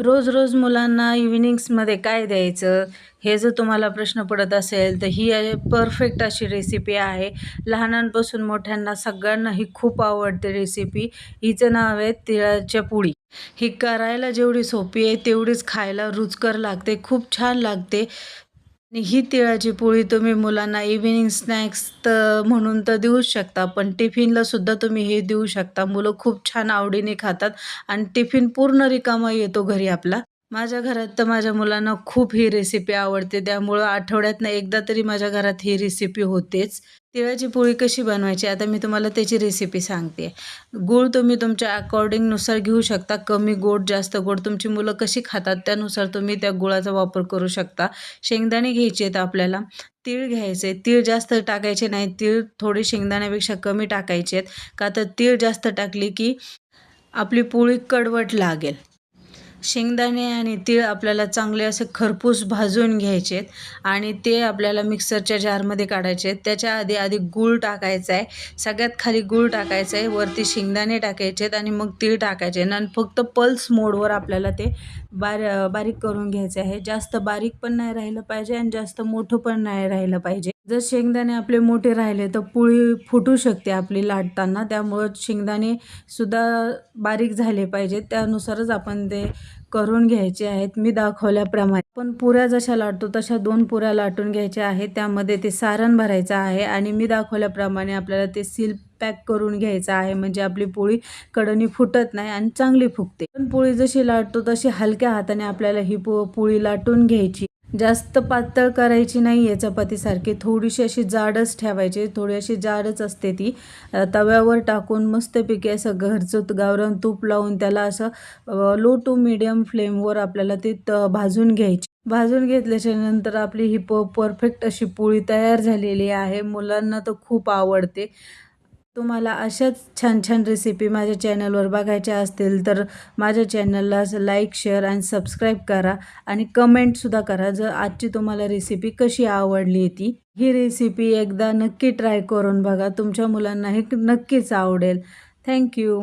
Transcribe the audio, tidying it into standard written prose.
रोज रोज मुलांना इव्हिनिंग्समध्ये काय द्यायचं हे जर तुम्हाला प्रश्न पडत असेल तर ही परफेक्ट अशी रेसिपी आहे. लहानांपासून मोठ्यांना सगळ्यांना ही खूप आवडते रेसिपी. हिचं नाव आहे तिळाच्या पोळी. ही करायला जेवढी सोपी आहे तेवढीच खायला रुचकर लागते, खूप छान लागते. आणि ही तिळाची पोळी तुम्ही मुलांना इव्हिनिंग स्नॅक्स तर म्हणून तर देऊच शकता, पण टिफिनला सुद्धा तुम्ही हे देऊ शकता. मुलं खूप छान आवडीने खातात आणि टिफिन पूर्ण रिकामा येतो घरी आपला. माझ्या घरात तर माझ्या मुलांना खूप ही रेसिपी आवडते, त्यामुळं आठवड्यातनं एकदा तरी माझ्या घरात ही रेसिपी होतेच. तिळाची पोळी कशी बनवायची आता मी तुम्हाला त्याची रेसिपी सांगते. गूळ तुम्ही तुमच्या अकॉर्डिंगनुसार घेऊ शकता. कमी गोड, जास्त गोड तुमची मुलं कशी खातात त्यानुसार तुम्ही त्या गुळाचा वापर करू शकता. शेंगदाणे घ्यायचे आहेत आपल्याला. तीळ घ्यायचे. तीळ जास्त टाकायचे नाहीत. तीळ थोडी शेंगदाण्यापेक्षा कमी टाकायचे आहेत. का तर तीळ जास्त टाकली की आपली पोळी कडवट लागेल. शेंगदाणे आणि तीळ आपल्याला चांगले असे खरपूस भाजून घ्यायचे आहेत आणि ते आपल्याला मिक्सरच्या जारमध्ये काढायचे आहेत. त्याच्या आधी गूळ टाकायचा आहे. सगळ्यात खाली गूळ टाकायचं आहे, वरती शेंगदाणे टाकायचे आहेत आणि मग तीळ टाकायचे आणि फक्त पल्स मोडवर आपल्याला ते बारीक करून घ्यायचे आहे. जास्त बारीक पण नाही राहिलं पाहिजे आणि जास्त मोठं पण नाही राहिलं पाहिजे. जर शेंगदाणे आपले मोठे राहिले तर पोळी फुटू शकते आपली लाटताना. त्यामुळं शेंगदाणे सुद्धा बारीक झाले पाहिजेत. त्यानुसारच आपण ते करून घ्यायचे आहेत. मी दाखवल्याप्रमाणे आपण पुऱ्या जशा लाटतो तशा 2 पुऱ्या लाटून घ्यायच्या आहेत. त्यामध्ये ते सारण भरायचं आहे आणि मी दाखवल्याप्रमाणे आपल्याला ते सील पॅक करून घ्यायचं आहे. म्हणजे आपली पोळी कडेने फुटत नाही आणि चांगली फुगते. पण पोळी जशी लाटतो तशी हलक्या हाताने आपल्याला ही पोळी लाटून घ्यायची. जास्त पातळ करायची नाही आहे चपातीसारखी, थोडीशी अशी जाडच ठेवायची. थोडी अशी जाडच असते ती. तव्यावर टाकून मस्तपैकी असं घरचं गावरान तूप लावून त्याला असं लो टू मीडियम फ्लेमवर आपल्याला ती भाजून घ्यायची. भाजून घेतल्याच्या नंतर आपली ही परफेक्ट अशी पोळी तयार झालेली आहे. मुलांना तर खूप आवडते. तुम्हाला अशाच छान छान रेसिपी माझ्या चॅनलवर बघायच्या असतील तर माझ्या चॅनलला लाईक, शेअर आणि सबस्क्राईब करा आणि कमेंटसुद्धा करा जर आजची तुम्हाला रेसिपी कशी आवडली ती. ही रेसिपी एकदा नक्की ट्राय करून बघा. तुमच्या मुलांना हे नक्कीच आवडेल. थँक्यू.